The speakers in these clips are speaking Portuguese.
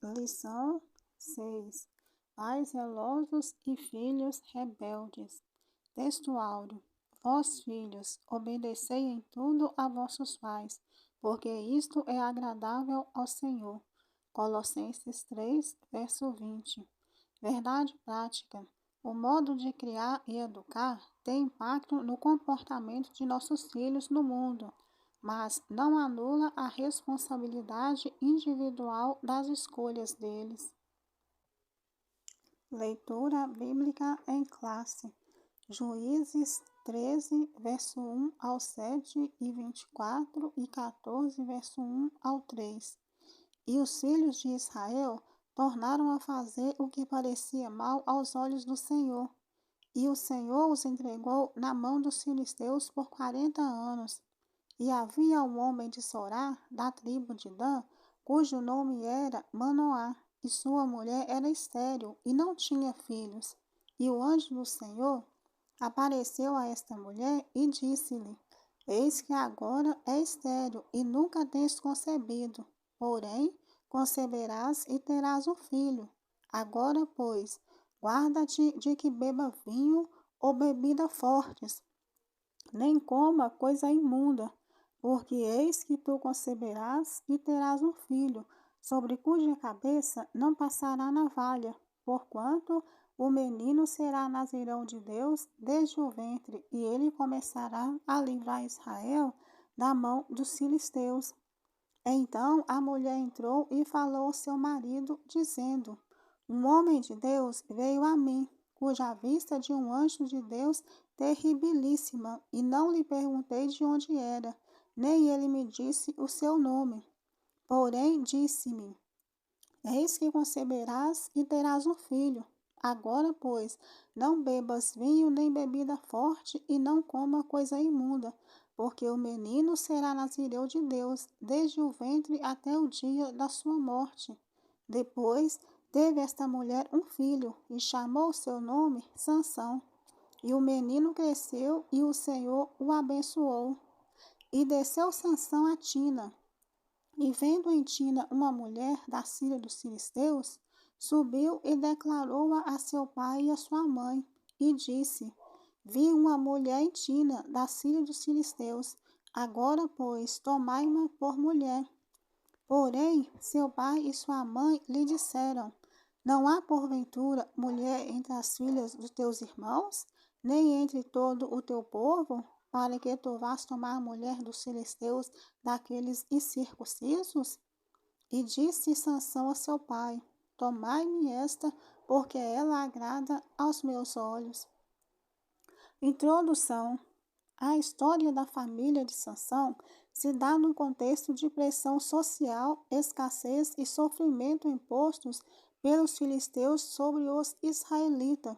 Lição 6. Pais zelosos e filhos rebeldes. Texto áureo. Vós, filhos, obedecei em tudo a vossos pais, porque isto é agradável ao Senhor. Colossenses 3, verso 20. Verdade prática. O modo de criar e educar tem impacto no comportamento de nossos filhos no mundo, mas não anula a responsabilidade individual das escolhas deles. Leitura bíblica em classe. Juízes 13, verso 1 ao 7 e 24 e 14, verso 1 ao 3. E os filhos de Israel tornaram a fazer o que parecia mal aos olhos do Senhor. E o Senhor os entregou na mão dos filisteus por 40 anos. E havia um homem de Sorá, da tribo de Dan, cujo nome era Manoá, e sua mulher era estéril e não tinha filhos. E o anjo do Senhor apareceu a esta mulher e disse-lhe: Eis que agora é estéril e nunca tens concebido, porém conceberás e terás um filho. Agora, pois, guarda-te de que beba vinho ou bebida fortes, nem coma coisa imunda, porque eis que tu conceberás e terás um filho, sobre cuja cabeça não passará navalha, porquanto o menino será nazirão de Deus desde o ventre, e ele começará a livrar Israel da mão dos filisteus. Então a mulher entrou e falou ao seu marido, dizendo: Um homem de Deus veio a mim, cuja vista de um anjo de Deus terribilíssima, e não lhe perguntei de onde era, nem ele me disse o seu nome. Porém, disse-me: Eis que conceberás e terás um filho. Agora, pois, não bebas vinho nem bebida forte, e não coma coisa imunda, porque o menino será nazireu de Deus, desde o ventre até o dia da sua morte. Depois teve esta mulher um filho, e chamou seu nome Sansão. E o menino cresceu, e o Senhor o abençoou. E desceu Sansão a Tina, e vendo em Tina uma mulher da filha dos filisteus, subiu e declarou-a a seu pai e a sua mãe, e disse: Vi uma mulher em Tina, da filha dos filisteus. Agora, pois, tomai-ma por mulher. Porém, seu pai e sua mãe lhe disseram: Não há porventura mulher entre as filhas dos teus irmãos, nem entre todo o teu povo, para que tu vás tomar a mulher dos filisteus, daqueles incircuncisos? E disse Sansão a seu pai: Tomai-me esta, porque ela agrada aos meus olhos. Introdução. A história da família de Sansão se dá num contexto de pressão social, escassez e sofrimento impostos pelos filisteus sobre os israelitas.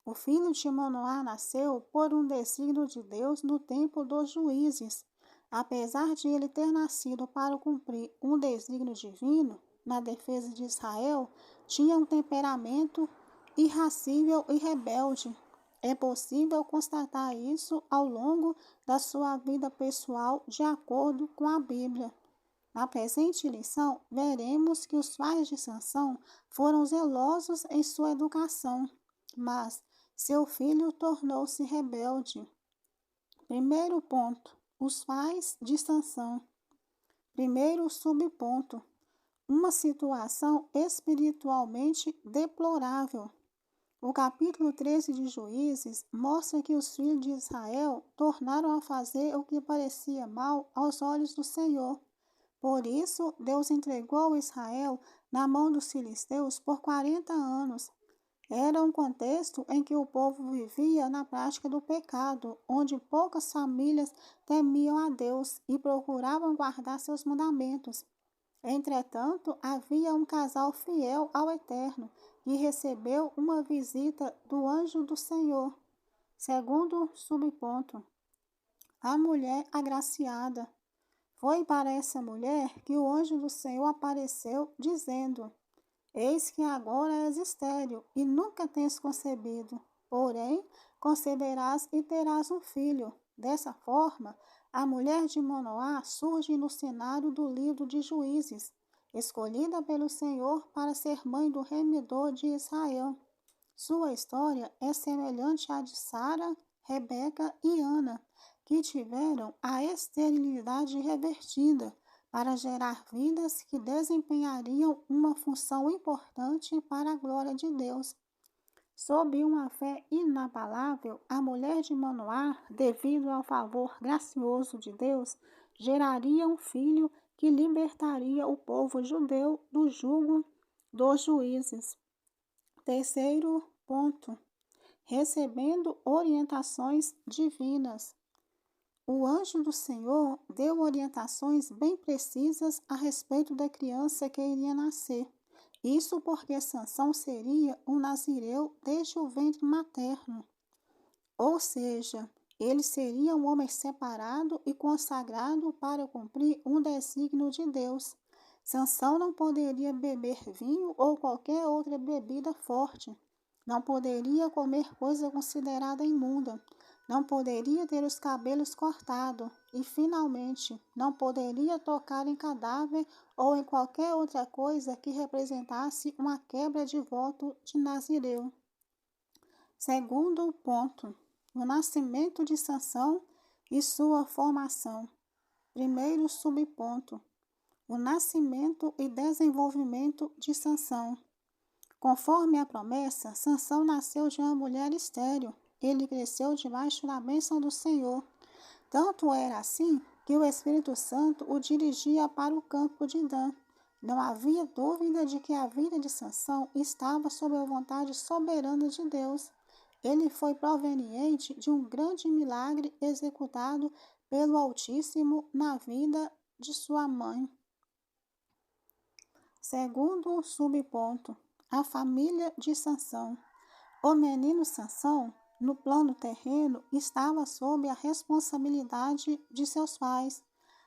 O filho de Manoá nasceu por um desígnio de Deus no tempo dos juízes. Apesar de ele ter nascido para cumprir um desígnio divino na defesa de Israel, tinha um temperamento irascível e rebelde. É possível constatar isso ao longo da sua vida pessoal, de acordo com a Bíblia. Na presente lição, veremos que os pais de Sansão foram zelosos em sua educação, mas seu filho tornou-se rebelde. Primeiro ponto: os pais de Sansão. Primeiro subponto: uma situação espiritualmente deplorável. O capítulo 13 de Juízes mostra que os filhos de Israel tornaram a fazer o que parecia mal aos olhos do Senhor. Por isso, Deus entregou Israel na mão dos filisteus por 40 anos. Era um contexto em que o povo vivia na prática do pecado, onde poucas famílias temiam a Deus e procuravam guardar seus mandamentos. Entretanto, havia um casal fiel ao Eterno, que recebeu uma visita do anjo do Senhor. Segundo subponto: a mulher agraciada. Foi para essa mulher que o anjo do Senhor apareceu, dizendo: Eis que agora és estéril e nunca tens concebido, porém conceberás e terás um filho. Dessa forma, a mulher de Manoá surge no cenário do livro de Juízes. escolhida pelo Senhor para ser mãe do remidor de Israel. Sua história é semelhante à de Sara, Rebeca e Ana, que tiveram a esterilidade revertida para gerar vidas que desempenhariam uma função importante para a glória de Deus. Sob uma fé inabalável, a mulher de Manoá, devido ao favor gracioso de Deus, geraria um filho que libertaria o povo judeu do jugo dos juízes. Terceiro ponto: recebendo orientações divinas. O anjo do Senhor deu orientações bem precisas a respeito da criança que iria nascer. Isso porque Sansão seria um nazireu desde o ventre materno. Ou seja, ele seria um homem separado e consagrado para cumprir um desígnio de Deus. Sansão não poderia beber vinho ou qualquer outra bebida forte. Não poderia comer coisa considerada imunda. Não poderia ter os cabelos cortados. E, finalmente, não poderia tocar em cadáver ou em qualquer outra coisa que representasse uma quebra de voto de Nazireu. Segundo ponto: o nascimento de Sansão e sua formação. Primeiro subponto: o nascimento e desenvolvimento de Sansão. Conforme a promessa, Sansão nasceu de uma mulher estéril. Ele cresceu debaixo da bênção do Senhor. Tanto era assim que o Espírito Santo o dirigia para o campo de Dan. Não havia dúvida de que a vida de Sansão estava sob a vontade soberana de Deus. Ele foi proveniente de um grande milagre executado pelo Altíssimo na vida de sua mãe. Segundo subponto: a família de Sansão. O menino Sansão, no plano terreno, estava sob a responsabilidade de seus pais.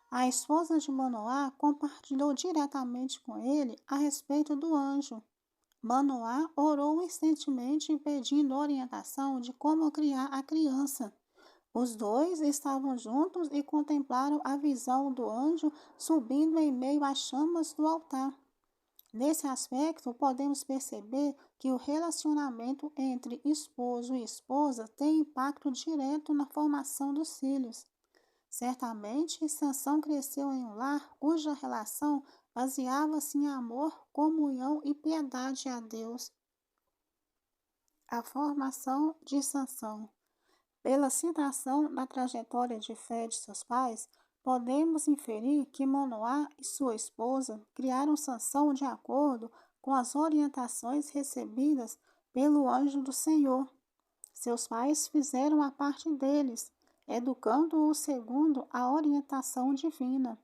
A esposa de Manoá compartilhou diretamente com ele a respeito do anjo. Manoá orou insistentemente pedindo orientação de como criar a criança. Os dois estavam juntos e contemplaram a visão do anjo subindo em meio às chamas do altar. Nesse aspecto, podemos perceber que o relacionamento entre esposo e esposa tem impacto direto na formação dos filhos. Certamente, Sansão cresceu em um lar cuja relação baseava-se em amor, comunhão e piedade a Deus. A formação de Sansão. Pela citação da trajetória de fé de seus pais, podemos inferir que Manoá e sua esposa criaram Sansão de acordo com as orientações recebidas pelo anjo do Senhor. Seus pais fizeram a parte deles, educando-o segundo a orientação divina.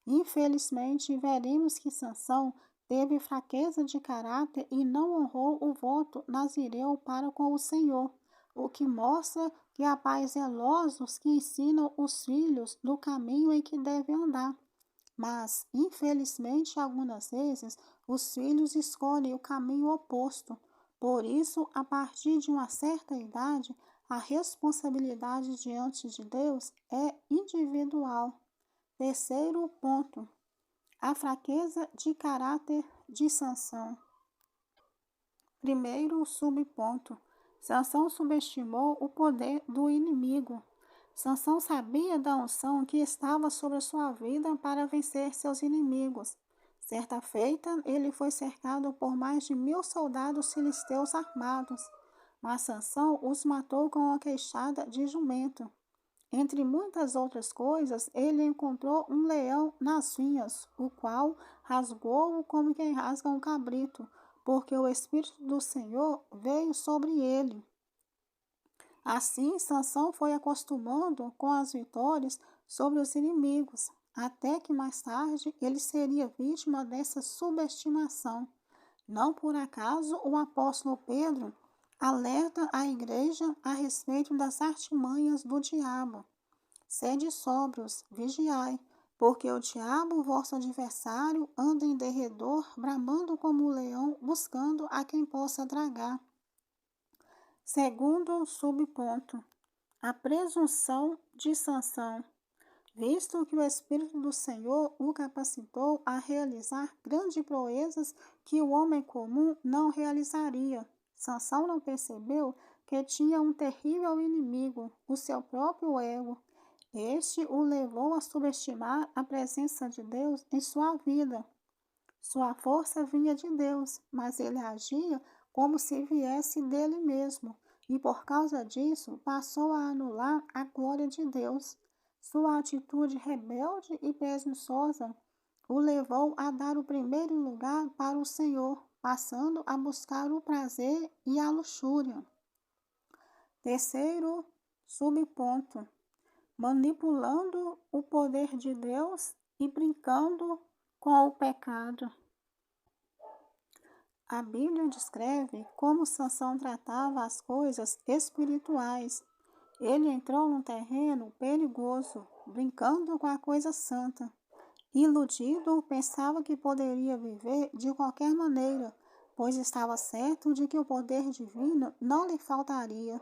Infelizmente, veremos que Sansão teve fraqueza de caráter e não honrou o voto nazireu para com o Senhor, o que mostra que há pais zelosos que ensinam os filhos no caminho em que devem andar. Mas, infelizmente, algumas vezes, os filhos escolhem o caminho oposto. Por isso, a partir de uma certa idade, a responsabilidade diante de Deus é individual. Terceiro ponto: a fraqueza de caráter de Sansão. Primeiro subponto: Sansão subestimou o poder do inimigo. Sansão sabia da unção que estava sobre a sua vida para vencer seus inimigos. Certa feita, ele foi cercado por mais de 1000 soldados filisteus armados, mas Sansão os matou com uma queixada de jumento. Entre muitas outras coisas, ele encontrou um leão nas vinhas, o qual rasgou-o como quem rasga um cabrito, porque o Espírito do Senhor veio sobre ele. Assim, Sansão foi acostumando com as vitórias sobre os inimigos, até que mais tarde ele seria vítima dessa subestimação. Não por acaso o apóstolo Pedro alerta a igreja a respeito das artimanhas do diabo. Sede sóbrios, vigiai, porque o diabo, vosso adversário, anda em derredor, bramando como um leão, buscando a quem possa tragar. Segundo subponto: a presunção de Sansão. visto que o Espírito do Senhor o capacitou a realizar grandes proezas que o homem comum não realizaria. Sansão não percebeu que tinha um terrível inimigo, o seu próprio ego. Este o levou a subestimar a presença de Deus em sua vida. Sua força vinha de Deus, mas ele agia como se viesse dele mesmo, e por causa disso passou a anular a glória de Deus. Sua atitude rebelde e presunçosa o levou a dar o primeiro lugar para o Senhor, passando a buscar o prazer e a luxúria. Terceiro subponto: manipulando o poder de Deus e brincando com o pecado. A Bíblia descreve como Sansão tratava as coisas espirituais. Ele entrou num terreno perigoso, brincando com a coisa santa. Iludido, pensava que poderia viver de qualquer maneira, pois estava certo de que o poder divino não lhe faltaria.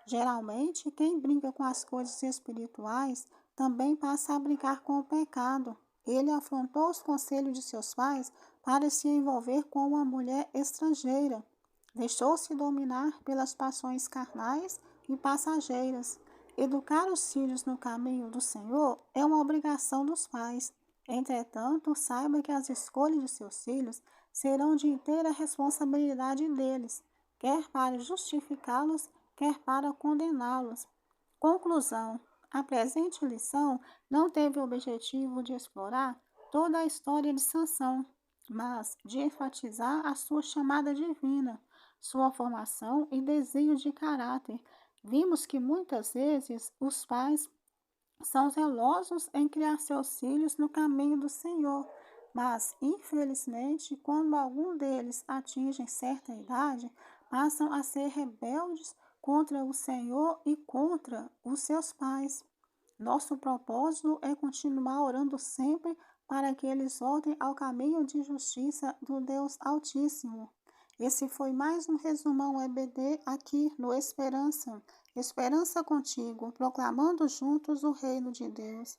Geralmente, quem brinca com as coisas espirituais também passa a brincar com o pecado. Ele afrontou os conselhos de seus pais para se envolver com uma mulher estrangeira. Deixou-se dominar pelas paixões carnais e passageiras. Educar os filhos no caminho do Senhor é uma obrigação dos pais. Entretanto, saiba que as escolhas de seus filhos serão de inteira responsabilidade deles, quer para justificá-los, quer para condená-los. Conclusão: a presente lição não teve o objetivo de explorar toda a história de Sansão, mas de enfatizar a sua chamada divina, sua formação e desvio de caráter. Vimos que muitas vezes os pais são zelosos em criar seus filhos no caminho do Senhor, mas, infelizmente, quando algum deles atingem certa idade, passam a ser rebeldes contra o Senhor e contra os seus pais. Nosso propósito é continuar orando sempre para que eles voltem ao caminho de justiça do Deus Altíssimo. Esse foi mais um resumão EBD aqui no Esperança. Esperança contigo, proclamando juntos o reino de Deus.